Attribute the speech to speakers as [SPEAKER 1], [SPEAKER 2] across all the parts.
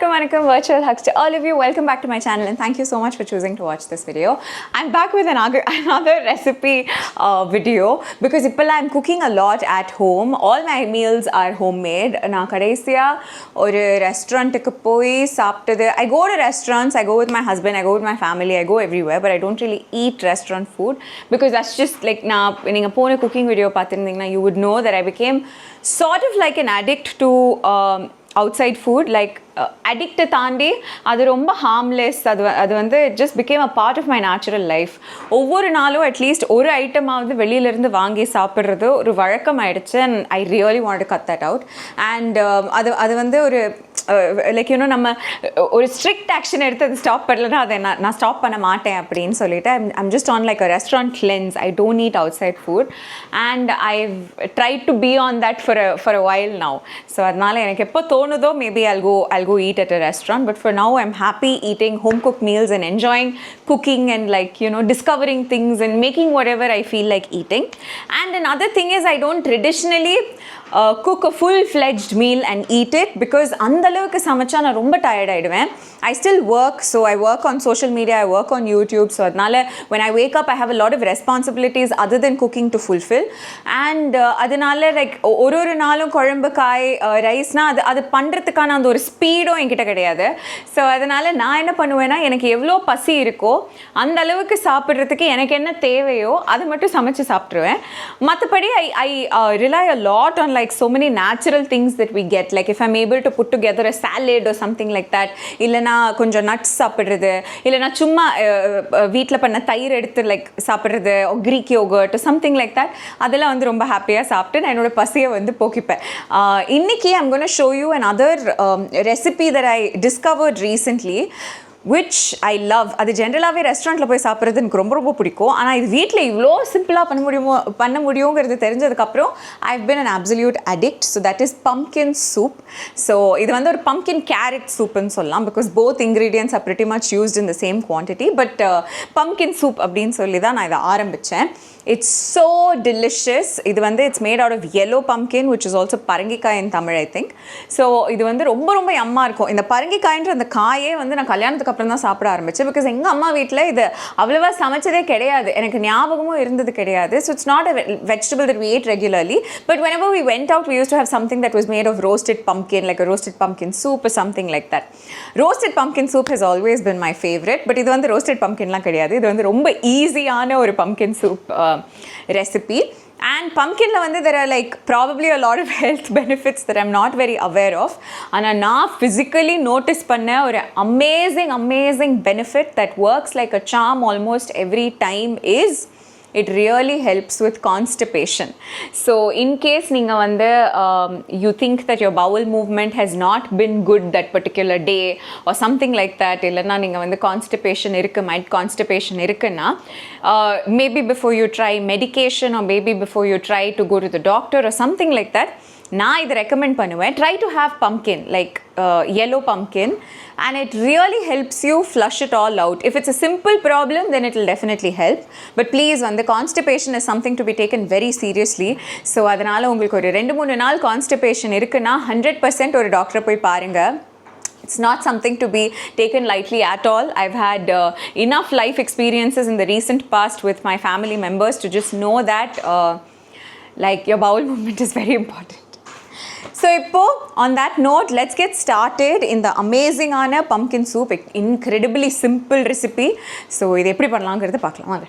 [SPEAKER 1] Vanakkam, virtual hugs to all of you. Welcome back to my channel and thank you so much for choosing to watch this video. I'm back with another recipe video because I'm cooking a lot at home. All my meals are homemade. I go to restaurants. I go to restaurants, I go with my husband, I go with my family, I go everywhere, but I don't really eat restaurant food because that's just like when you watch a cooking video, you would know that I became sort of like an addict to outside food, like addict தாண்டி அது ரொம்ப harmless. அது வந்து it just became a part of my natural life. ஒவ்வொரு நாளும் at least ஒரு ஐட்டமாவது வெளியிலேருந்து வாங்கி சாப்பிட்றது ஒரு வழக்கமாயிடுச்சு. And I really wanted to cut that out. And அது வந்து ஒரு லைக் யூனோ நம்ம ஒரு ஸ்ட்ரிக்ட் ஆக்ஷன் எடுத்து அது ஸ்டாப் பண்ணலன்னா அதை நான் ஸ்டாப் பண்ண மாட்டேன் அப்படின்னு சொல்லிட்டு I'm just on like a restaurant cleanse. I don't eat outside food and I've tried to be on that for a while now. So அதனால எனக்கு எப்போ தோணுதோ maybe I'll go eat at a restaurant, but for now I'm happy eating home cooked meals and enjoying cooking and like discovering things and making whatever I feel like eating. And another thing is I don't traditionally cook a full-fledged meal and eat it because andalukku samacha na romba tired aiduven. I still work, so I work on social media, I work on YouTube, so adnala when I wake up I have a lot of responsibilities other than cooking to fulfill. And adnala like oru naalum kolambu kai rice na adu pandradhukana and or speed enkitta kediyadhu. So adnala na enna பண்ணுவேனா எனக்கு எவ்வளோ பசி இருக்கோ அந்த அளவுக்கு சாப்பிட்றதுக்கு எனக்கு என்ன தேவையோ அதை மட்டும் சமைச்சு சாப்பிட்ருவேன். மற்றபடி I rely a lot on like so many natural things that we get. Like if I'm able to put together a salad or something like that, இல்லைனா கொஞ்சம் நட்ஸ் சாப்பிட்றது, இல்லைனா சும்மா வீட்டில் பண்ண தயிர் எடுத்து லைக் சாப்பிட்றது, Greek yogurt or something like that, அதெல்லாம் வந்து ரொம்ப ஹாப்பியாக சாப்பிட்டு நான் என்னோட பசியை வந்து போக்கிப்பேன். இன்னைக்கு I'm going to show you another recipe that I discovered recently, which I love. அது ஜென்ரலாகவே ரெஸ்டாரண்ட்டில் போய் சாப்பிட்றது எனக்கு ரொம்ப ரொம்ப பிடிக்கும். ஆனால் இது வீட்டில் இவ்வளோ சிம்பிளாக பண்ண முடியுங்கிறது தெரிஞ்சதுக்கப்புறம் I've been an absolute addict. So that is pumpkin soup. So இது வந்து ஒரு pumpkin carrot soupன்னு சொல்லலாம் because both ingredients are pretty much used in the same quantity. But pumpkin soup அப்படின்னு சொல்லி தான் நான் இதை ஆரம்பித்தேன். It's so delicious. இது வந்து it's made out of yellow pumpkin, which is also பரங்கிக்காய் in Tamil, I think. So இது வந்து ரொம்ப ரொம்ப யம்மா இருக்கும். இந்த பரங்கிக்காய்ன்ற அந்த காயே வந்து நான் கல்யாணத்துக்கு அப்புறம் தான் சாப்பிட ஆரம்பிச்சேன் பிகாஸ் எங்கள் அம்மா வீட்டில் இது அவ்வளவா சமைச்சதே கிடையாது, எனக்கு ஞாபகமும் இருந்தது கிடையாது. So it's not a vegetable that we eat regularly, but whenever we went out we used to have something that was made of roasted pumpkin, like a roasted pumpkin soup or something like that. Roasted pumpkin soup has always been my favorite, but இது வந்து roasted pumpkinலாம் கிடையாது. இது வந்து ரொம்ப ஈஸியான ஒரு pumpkin soup recipe. And pumpkin la vandu there are like probably a lot of health benefits that I'm not very aware of. Ana na physically notice panna or amazing benefit that works like a charm almost every time is it really helps with constipation. So in case ninga vande you think that your bowel movement has not been good that particular day or something like that, illana ninga vande constipation mild constipation irukna, maybe before you try medication or maybe before you try to go to the doctor or something like that, நான் இதை recommend பண்ணுவேன். Try to have pumpkin, like yellow pumpkin, and it really helps you flush it all out. If it's a simple problem, then it will definitely help. But please, when the constipation is something to be taken very seriously. So அதனால உங்களுக்கு ஒரு 2-3 நாள் constipation இருக்குன்னா 100% ஒரு டாக்டரை போய் பாருங்க. It's not something to be taken lightly at all. I've had enough life experiences in the recent past with my family members to just know that like your bowel movement is very important. So இப்போ on that note, let's get started in the amazing ஆன pumpkin soup. Incredibly simple recipe. So இது எப்படி பண்ணலாங்கிறத பார்க்கலாம் வாங்க.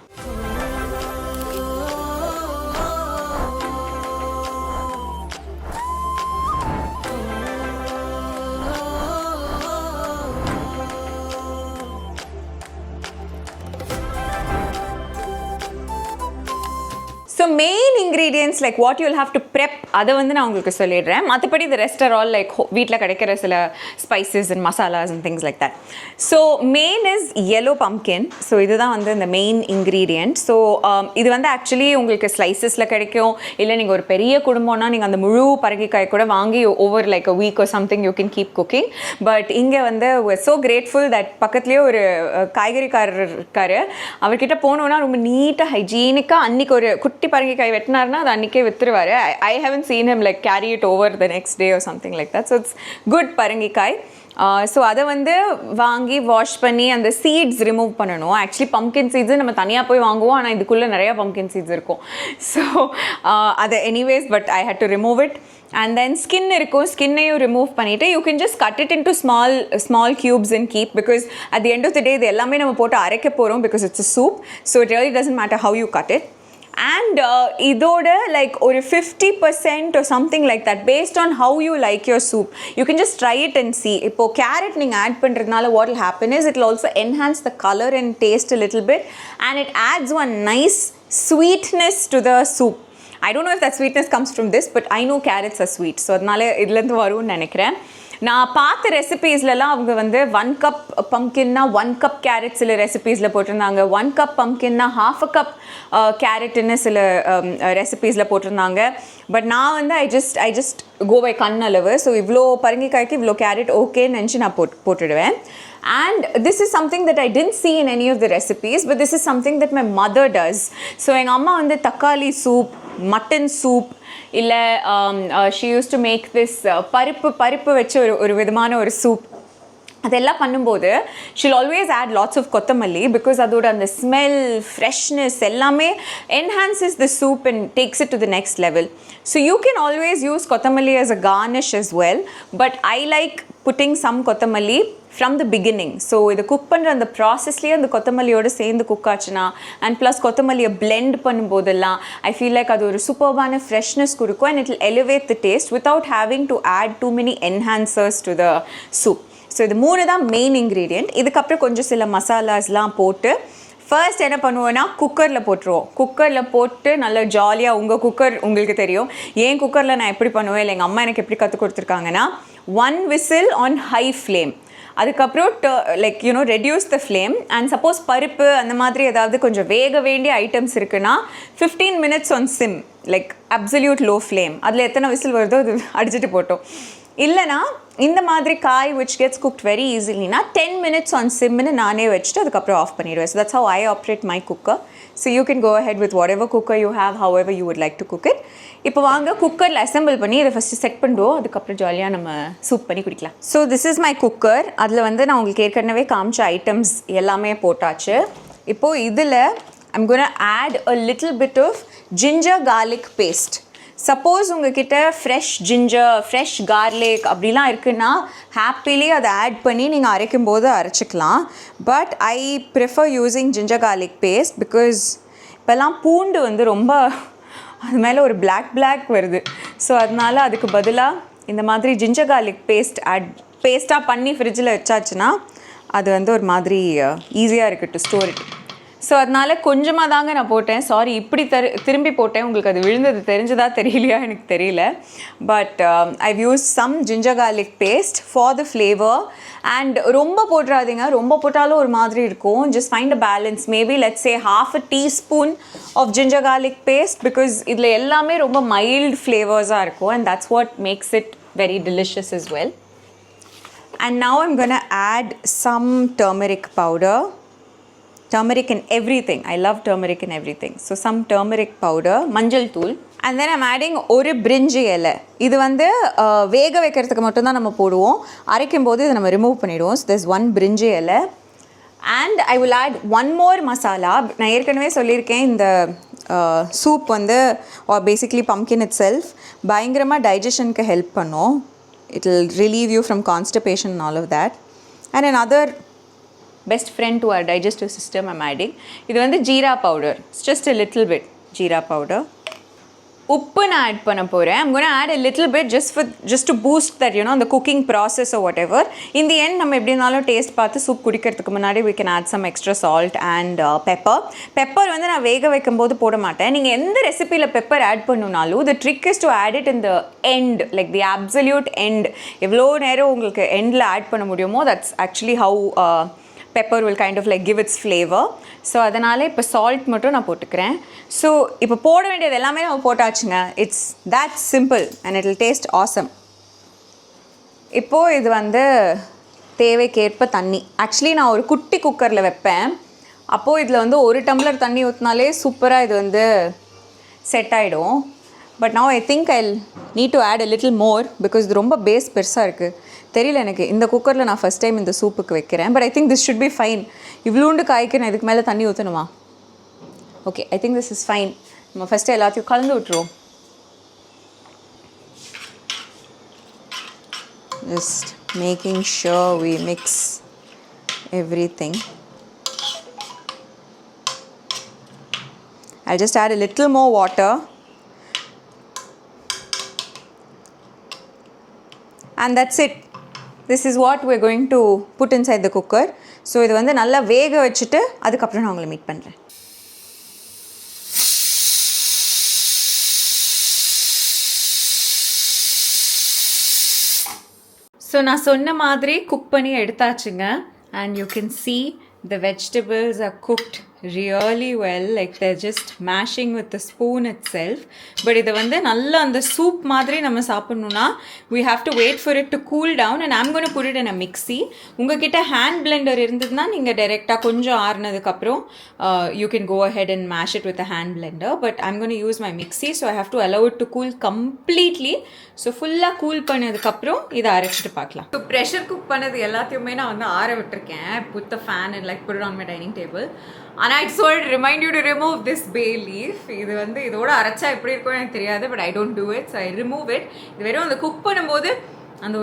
[SPEAKER 1] So main ingredients like what you'll have to prep அதை வந்து நான் உங்களுக்கு சொல்லிடுறேன். மற்றபடி the rest are all like வீட்டில் கிடைக்கிற சில spices and masalas and things like that. So main is yellow pumpkin. So இதுதான் வந்து இந்த main ingredient. So இது வந்து actually உங்களுக்கு slicesல கிடைக்கும், இல்லை நீங்கள் ஒரு பெரிய குடும்பம்னா நீங்கள் அந்த முழு பரங்கிக்காய் கூட வாங்கி over like a week or something you can keep cooking. But இங்கே வந்து we're so grateful that பக்கத்துலேயே ஒரு காய்கறிக்காரர் இருக்காரு, அவர்கிட்ட போனோன்னா ரொம்ப நீட்டாக ஹைஜீனிக்காக அன்றைக்கி ஒரு குட்டி பரங்கிக்காய் வெட்டினார்னா அது அன்றைக்கே விற்றுருவார். I haven't seen him like carry it over the next day or something like that. So it's good பரங்கிக்காய். ஸோ அதை வந்து வாங்கி வாஷ் பண்ணி அந்த சீட்ஸ் ரிமூவ் பண்ணணும். ஆக்சுவலி பம்கின் சீட்ஸு நம்ம தனியாக போய் வாங்குவோம், ஆனால் இதுக்குள்ளே நிறையா பம்கின் சீட்ஸ் இருக்கும். ஸோ அதை anyways but I hate to remove it. And then skin இருக்கும், ஸ்கின்னையும் ரிமூவ் பண்ணிவிட்டு you can just cut it into small cubes and keep, because at the end of the day இது எல்லாமே நம்ம போட்டு அரைக்க போகிறோம், because it's a soup. So it really doesn't matter how you cut it. And இதோட like ஒரு 50% or something like that based on how you like your soup. You can just try it and see. இப்போ carrot நீங்கள் add பண்ணுறதுனால what will happen is it will also enhance the color and taste a little bit, and it adds one nice sweetness to the soup. I don't know if that sweetness comes from this, but I know carrots are sweet. So அதனால இதுலேருந்து வரும்னு நினைக்கிறேன். நான் பார்த்த ரெசிபீஸ்லலாம் அவங்க வந்து 1 cup பம்கின்னா 1 cup carrot சில ரெசிபீஸில் போட்டிருந்தாங்க, 1 கப் பம்கின்னா 1/2 கப் கேரட்னு சில ரெசிபீஸில் போட்டிருந்தாங்க. பட் நான் வந்து ஐ ஜஸ்ட் கோ பை கண் அளவு. ஸோ இவ்வளோ பரங்கிக்காய்க்கு இவ்வளோ கேரட் ஓகேன்னு நினச்சி நான் போட்டுடுவேன். And this is something that I didn't see in any of the recipes, but this is something that my mother does. So எங்கள் அம்மா வந்து தக்காளி சூப், மட்டன் சூப், இல்லை she used to make this பருப்பு வச்சு ஒரு விதமான ஒரு சூப். அதெல்லாம் பண்ணும்போது she'll always add lots of கொத்தமல்லி, because அதோட அந்த ஸ்மெல், ஃப்ரெஷ்னஸ் எல்லாமே enhances the soup and takes it to the next level. So you can always use கொத்தமல்லி as a garnish as well, but I like putting some கொத்தமல்லி from the beginning. So இதை cook பண்ணுற அந்த ப்ராசஸ்லேயே அந்த கொத்தமல்லியோடு சேர்ந்து குக் ஆச்சுன்னா, அண்ட் ப்ளஸ் கொத்தமல்லியை பிளெண்ட் பண்ணும்போதெல்லாம் ஐ ஃபீல் லைக் அது ஒரு சூப்பர்பான ஃப்ரெஷ்னஸ் கொடுக்கும், and it will elevate the taste without having to add too many enhancers to the soup. So இது 3 தான் மெயின் இன்க்ரீடியன்ட். இதுக்கப்புறம் கொஞ்சம் சில மசாலாஸ்லாம் போட்டு ஃபர்ஸ்ட் என்ன பண்ணுவோன்னா குக்கரில் போட்டுருவோம். குக்கரில் போட்டு நல்லா ஜாலியாக, உங்கள் குக்கர் உங்களுக்கு தெரியும், ஏன் குக்கரில் நான் எப்படி பண்ணுவேன், இல்லை எங்கள் அம்மா எனக்கு எப்படி கற்றுக் கொடுத்துருக்காங்கன்னா 1 whistle on high flame. அதுக்கப்புறம் like you know reduce the flame. And suppose பருப்பு அந்த மாதிரி ஏதாவது கொஞ்சம் வேக வேண்டிய ஐட்டம்ஸ் இருக்குன்னா 15 minutes on sim, like absolute low flame. அதில் எத்தனை விசில் வருதோ அது அடிச்சுட்டு போட்டோம். இல்லைனா இந்த மாதிரி காய் which gets cooked very easily na 10 minutes on simன்னு நானே வச்சுட்டு அதுக்கப்புறம் ஆஃப் பண்ணிடுவேன். So that's how I operate my cooker. So you can go ahead with whatever cooker you have, however you would like to cook it. இப்போ வாங்க குக்கரில் assemble பண்ணி இதை first set பண்ணுவோம், அதுக்கப்புறம் ஜாலியாக நம்ம சூப் பண்ணி குடிக்கலாம். So this is my cooker. அதில் வந்து நான் உங்களுக்கு ஏற்கனவே காமிச்ச ஐட்டம்ஸ் எல்லாமே போட்டாச்சு. இப்போது இதில் I'm going to add a little bit of ginger garlic paste. Suppose உங்ககிட்ட ஃப்ரெஷ் ஜிஞ்சர், ஃப்ரெஷ் கார்லிக் அப்படிலாம் இருக்குன்னா ஹாப்பிலி அதை ஆட் பண்ணி நீங்கள் அரைக்கும் போது அரைச்சிக்கலாம். But I prefer using ginger garlic paste, because இப்போல்லாம் பூண்டு வந்து ரொம்ப அது மேலே ஒரு பிளாக் வருது. ஸோ அதனால் அதுக்கு பதிலாக இந்த மாதிரி ஜிஞ்சர் கார்லிக் பேஸ்ட்டாக பண்ணி ஃப்ரிட்ஜில் வச்சாச்சுன்னா அது வந்து ஒரு மாதிரி ஈஸியாக இருக்குது டு ஸ்டோர் இட். ஸோ அதனால் கொஞ்சமாக தாங்க நான் போட்டேன். சாரி, இப்படி திரும்பி போட்டேன். உங்களுக்கு அது விழுந்தது தெரிஞ்சதா தெரியலையா எனக்கு தெரியல. But I've use some ginger garlic paste for the flavour. And ரொம்ப போட்டுறாதீங்க, ரொம்ப போட்டாலும் ஒரு மாதிரி இருக்கும். Just find a balance. Maybe let's say 1/2 teaspoon of ginger garlic paste, because இதில் எல்லாமே ரொம்ப மைல்டு ஃப்ளேவர்ஸாக இருக்கும். And that's what makes it very delicious as well. And now I'm going to add some turmeric powder. Turmeric in everything. I love turmeric in everything. So some turmeric powder, manjal தூள். And then I'm adding ஒரு பிரிஞ்சி இலை. இது வந்து வேக வைக்கிறதுக்கு மட்டும்தான் நம்ம போடுவோம், அரைக்கும் போது இதை நம்ம ரிமூவ் பண்ணிடுவோம். So there's one பிரிஞ்சி இலை. And I will add one more masala. நான் ஏற்கனவே சொல்லியிருக்கேன், இந்த சூப் வந்து basically pumpkin itself பயங்கரமாக டைஜஷனுக்கு ஹெல்ப் பண்ணும். It will relieve you from constipation and all of that. And another best friend to our digestive system I'm adding, இது வந்து jeera powder. It's just a little bit jeera powder. உப்பு நான் add பண்ண போகிறேன். I'm going to add a little bit just to boost that, you know, the cooking process or whatever. In the end நம்ம எப்படி இருந்தாலும் taste பார்த்து சூப் குடிக்கிறதுக்கு முன்னாடி we can add some extra salt and pepper. Pepper வந்து நான் வேக வைக்கும் போது போட மாட்டேன். நீங்கள் எந்த ரெசிபியில் பெப்பர் ஆட் பண்ணுனாலும் the trick is to add it in the end, like the absolute end. எவ்வளோ நேரம் உங்களுக்கு எண்டில் ஆட் பண்ண முடியுமோ, that's actually how pepper will kind of like give its flavor. So அதனால் இப்போ சால்ட் மட்டும் நான் போட்டுக்கிறேன். ஸோ இப்போ போட வேண்டியது எல்லாமே நம்ம போட்டாச்சுங்க. It's that simple and it will taste awesome. இப்போது இது வந்து தேவைக்கேற்ப தண்ணி. ஆக்சுவலி நான் ஒரு குட்டி குக்கரில் வைப்பேன். அப்போது இதில் வந்து 1 டம்ளர் தண்ணி ஊற்றினாலே சூப்பராக இது வந்து செட் ஆகிடும். But now I think I'll need to add a little more, because இது ரொம்ப பேஸ் பெருசாக இருக்குது. தெரியல எனக்கு இந்த குக்கரில் நான் ஃபஸ்ட் டைம் இந்த சூப்புக்கு வைக்கிறேன். But I think this should be fine. இவ்வளோண்டு காய்க்கு நான் இதுக்கு மேலே தண்ணி ஊற்றணுமா? Okay, I think this is fine. நம்ம ஃபஸ்ட்டு எல்லாத்தையும் கலந்து விட்டுருவோம். Just making sure we mix everything. I'll just add a little more water. And that's it. This is what we're going to put inside the cooker. So இது வந்து நல்லா வேக வச்சுட்டு அதுக்கப்புறம் நான் உங்களை மீட் பண்ணுறேன். ஸோ நான் சொன்ன மாதிரி குக் பண்ணி எடுத்தாச்சுங்க. And you can see the vegetables are cooked really well, like they're just mashing with the spoon itself. But இதை வந்து நல்லா அந்த சூப் மாதிரி நம்ம சாப்பிட்ணுன்னா we have to wait for it to cool down, and I'm going to put it in a mixie. உங்ககிட்ட hand Blender இருந்ததுன்னா நீங்கள் டைரெக்டாக கொஞ்சம் ஆறுனதுக்கப்புறம் you can go ahead and mash it with a hand blender, but I'm going to use my mixie, so I have to allow it to cool completely. So ஃபுல்லாக cool பண்ணதுக்கப்புறம் இதை அரைச்சிட்டு பார்க்கலாம். ஸோ ப்ரெஷர் குக் பண்ணது எல்லாத்தையுமே நான் வந்து ஆற விட்டுருக்கேன். put the fan and like put it on my dining table. And I just wanted to remind you to remove this bay leaf. இது வந்து இதோட அரைச்சா எப்படி இருக்கும்னு எனக்கு தெரியாது, but I don't do it, so I remove it. இது வெறும் அந்த குக் பண்ணும்போது அந்த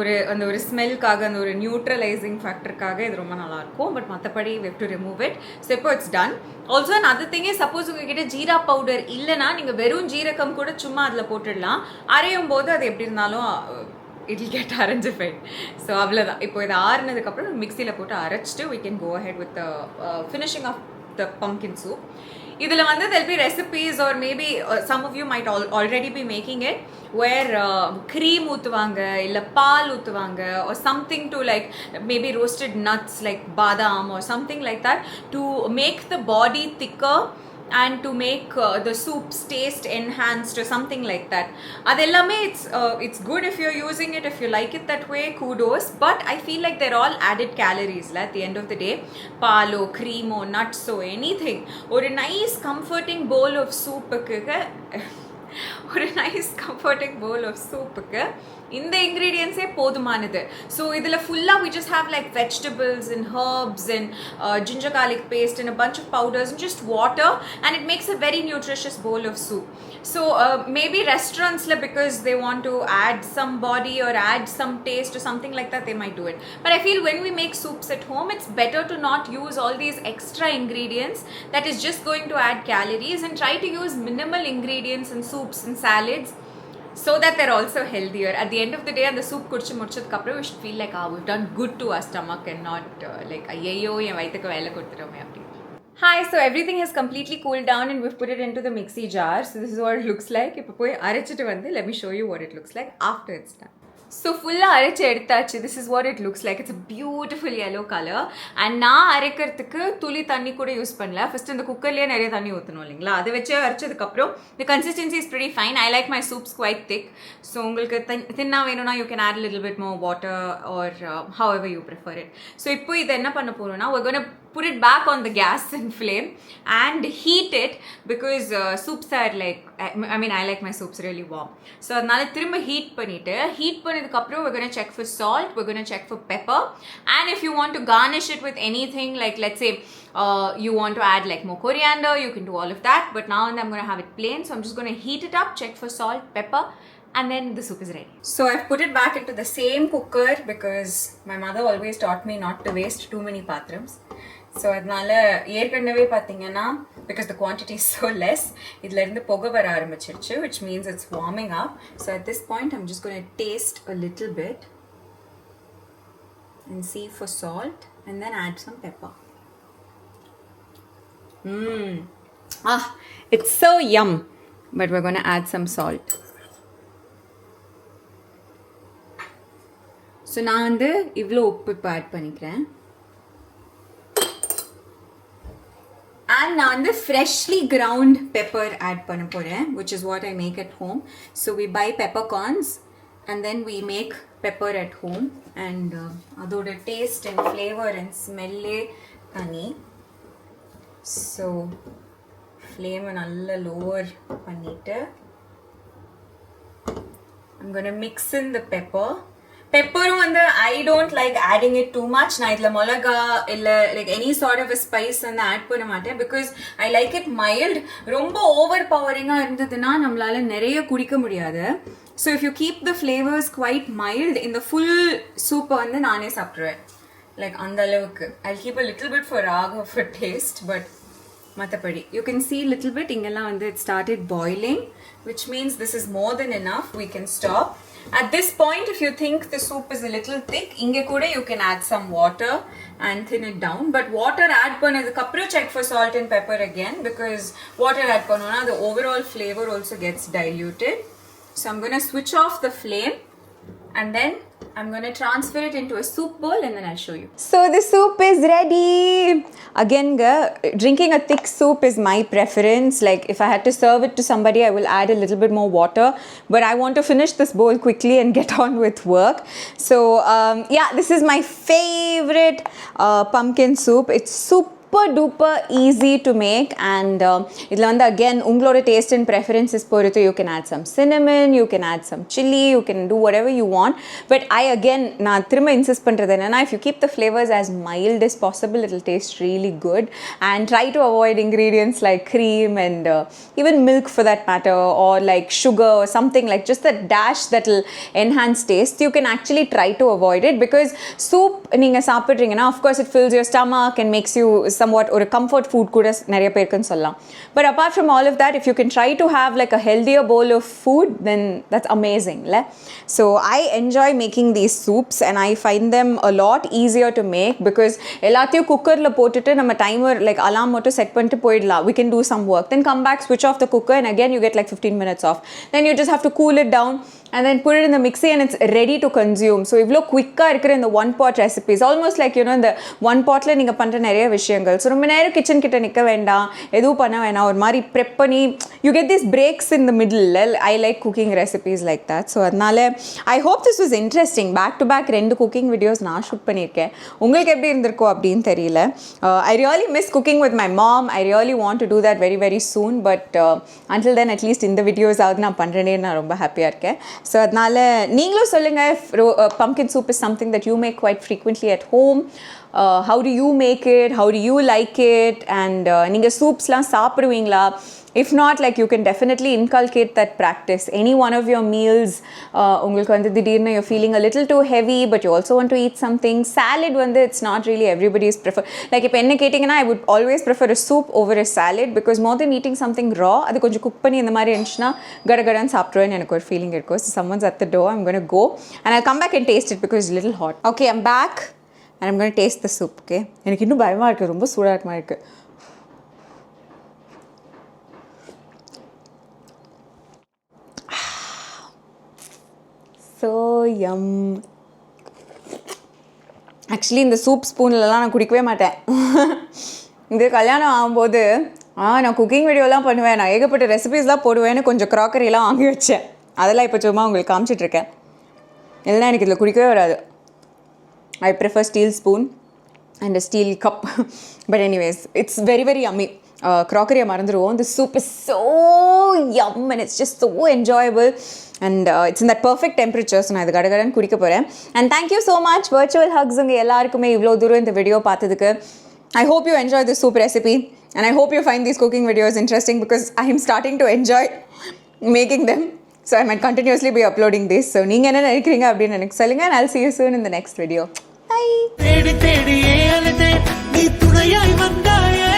[SPEAKER 1] ஒரு ஸ்மெல்க்காக, அந்த ஒரு நியூட்ரலைசிங் ஃபேக்டருக்காக இது ரொம்ப நல்லாயிருக்கும். பட் மற்றபடி we have to remove it. So இப்போ it's done. Also another thing is, suppose உங்ககிட்ட ஜீரா பவுடர் இல்லைன்னா நீங்கள் வெறும் ஜீரகம் கூட சும்மா அதில் போட்டுடலாம். அரையும் போது அது எப்படி இருந்தாலும் it will get arrangified. So அவ்வளோதான். இப்போ இதை ஆறுனதுக்கப்புறம் மிக்சியில் போட்டு அரைச்சிட்டு we can go ahead with the finishing of the pumpkin soup. இதில் வந்து there'll be recipes, or maybe some of you might already be making it, where cream ஊற்றுவாங்க, இல்லை பால் ஊற்றுவாங்க, or something to like maybe roasted nuts like badam or something like that to make the body thicker and to make the soups taste enhanced or something like that. Adellame it's good if you're using it, if you like it that way, kudos, but I feel like they're all added calories at the end of the day. Palo, creamo, nuts, so anything, or a nice comforting bowl of soup இந்த இன்க்ரீடியன்ஸே போதுமானது. So இதில் ஃபுல்லாக we just have like vegetables and herbs and ginger garlic paste and a bunch of powders and just water, and it makes a very nutritious bowl of soup. So maybe restaurants, because they want to add some body or add some taste or something like that, they might do it. But I feel when we make soups at home, it's better to not use all these extra ingredients that is just going to add calories, and try to use minimal ingredients in soups and salads, so that they're also healthier. At the end of the day, and the soup kudichu mudichadukku appuram we should feel like we've done good to our stomach, and not like ayyo en vaythukku vela koduthurom apdi. Hi, so everything has completely cooled down and we've put it into the mixie jar. So this is what it looks like. Ipo poi arachittu vandu, let me show you what it looks like after it's done. So fulla அரைச்சி எடுத்தாச்சு. This is what it looks like. It's a beautiful yellow color. And நான் அரைக்கிறதுக்கு துளி தண்ணி கூட use பண்ணல. First இந்த குக்கர்லேயே நிறைய தண்ணி ஊற்றணும் இல்லைங்களா, அதை வச்சு அரைச்சதுக்கப்புறம் the consistency is pretty fine. I like my soups quite thick. So உங்களுக்கு தின்னா வேணும்னா you can add a little bit more water, or however you prefer it. So இப்போ இதை என்ன பண்ண போறோம்னா, we're going to put it back on the gas and flame and heat it, because soups are like, I mean, I like my soups really warm. So adnala thirumba heat panidukku appo we're going to check for salt, we're going to check for pepper, and if you want to garnish it with anything, like let's say you want to add like more coriander, you can do all of that, but now I'm going to have it plain. So I'm just going to heat it up, check for salt, pepper, and then the soup is ready. So I've put it back into the same cooker, because my mother always taught me not to waste too many patrams. So அதனால ஏற்கனவே பார்த்தீங்கன்னா, because the quantity is so less, இதுலேருந்து புகை வர ஆரம்பிச்சிருச்சு, which means it's warming up. So at this point I'm just going to taste a little bit and see for salt, and then add some pepper. It's so yum. But we're going to add some salt. So நான் வந்து இவ்வளோ உப்பு இப்போ add பண்ணிக்கிறேன். And now the freshly ground pepper add panna poren, which is what I make at home. So we buy peppercorns and then we make pepper at home, and adoda taste and flavor and smell tani. So flame nalla lower pannite I'm going to mix in the pepper. Pepper and I don't like adding it too much. Na idla molaga illa like any sort of a spice and add panna maten because I like it mild. Romba overpowering ah irundaduna nammalaala neriya kudikka mudiyadhu. So if you keep the flavors quite mild in the full soup vandu naane saapruven. Like andha alavukku. I'll keep a little bit for Raghav for taste, but matapadi. You can see a little bit ingella vandu it started boiling, which means this is more than enough. We can stop. At this point, if you think the soup is a little thick, inge kuda you can add some water and thin it down. But water add panadukku appuram check for salt and pepper again, because water add panona the overall flavor also gets diluted. So I'm going to switch off the flame and then I'm going to transfer it into a soup bowl and then I'll show you. So the soup is ready. Again, drinking a thick soup is my preference. Like if I had to serve it to somebody, I will add a little bit more water. But I want to finish this bowl quickly and get on with work. So yeah, this is my favorite pumpkin soup. It's super duper easy to make, and idla vanda again ungaloda taste and preferences poruthu you can add some cinnamon, you can add some chili, you can do whatever you want. But I again na thiruma insist pandrathu enna, if you keep the flavors as mild as possible, it will taste really good. And try to avoid ingredients like cream and even milk for that matter, or like sugar or something, like just a dash that will enhance taste. You can actually try to avoid it, because soup neenga saapidringa na, of course it fills your stomach and makes you somewhat or a comfort food kuda nariya perku sollalam. But apart from all of that, if you can try to have like a healthier bowl of food, then that's amazing. So I enjoy making these soups and I find them a lot easier to make, because ellathiyum cooker la potittu nama timer like alarm motto set pannittu poidala, we can do some work, then come back, switch off the cooker, and again you get like 15 minutes off. Then you just have to cool it down and then put it in the mixie and it's ready to consume. So ivlo quick ah irukra in the one pot recipes, almost like in the one pot la neenga pandra nariya vishayangal. So ரொம்ப நேரம் kitchen கிட்ட நிக்க வேண்டாம், எதுவும் பண்ண வேண்டாம், ஒரு மாதிரி prep பண்ணி you get these breaks in the middle. I like cooking recipes like that. So அதனால I hope this was interesting. Back to back ரெண்டு cooking videos நான் ஷூட் பண்ணியிருக்கேன். உங்களுக்கு எப்படி இருந்திருக்கோ அப்படின்னு தெரியல. I really miss cooking with my mom. I really want to do that very very soon, but until then at least இந்த videos ஆவது நான் பண்றேனே நான் ரொம்ப ஹாப்பியா இருக்கேன். So அதனால நீங்களும் சொல்லுங்க, pumpkin soup is something that you make quite frequently at home. How do you make it? How do you like it? And ninga soups la saapiduvingla? If not, like you can definitely inculcate that practice. Any one of your meals, ungalku vandu thidirna you're feeling a little too heavy, but you also want to eat something. Salad vandu it's not really everybody's prefer. Like if enna kettingana, I would always prefer a soup over a salad, because more than eating something raw, adu konjam cook panni indha mari irundhuchna gadagadan saapruven enakku or feeling irukku. So someone's at the door. I'm going to go and I'll come back and taste it because it's a little hot. Okay, I'm back. And I'm going to taste the soup, okay? எனக்கு இன்னும் பயமா இருக்கு, ரொம்ப சூடா இருக்குமா இருக்கு. So yum. Actually இந்த soup ஸ்பூன்லலாம் நான் குடிக்கவே மாட்டேன். இந்த கல்யாணம் ஆகும்போது நான் குக்கிங் வீடியோலாம் பண்ணுவேன், நான் ஏகப்பட்ட ரெசிபீஸ்லாம் போடுவேன்னு கொஞ்சம் க்ராக்கரிலாம் வாங்கி வச்சேன். அதெல்லாம் இப்போ சும்மா உங்களுக்கு காமிச்சிட்ருக்கேன். இல்லைன்னா எனக்கு இதில் குடிக்கவே வராது. I prefer steel spoon and a steel cup. But anyways, it's very very yummy. Crockery maranduruvom. The soup is so yum and it's just so enjoyable, and it's in that perfect temperature. So na idu gadagadan kudikka poren. And thank you so much, virtual hugs unga ellarkume ivlo dooram indha video paathadukku. I hope you enjoyed this soup recipe, and I hope you find these cooking videos interesting, because I am starting to enjoy making them. So I might continuously be uploading this. So neenga enna nenikringa appdinu enak solunga, and I'll see you soon in the next video. Bye. Tedi tediye alade nee thunayai vandaye,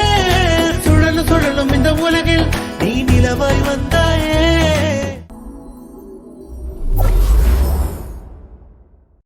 [SPEAKER 1] sudalum indha ulagil nee nilavai vandaye.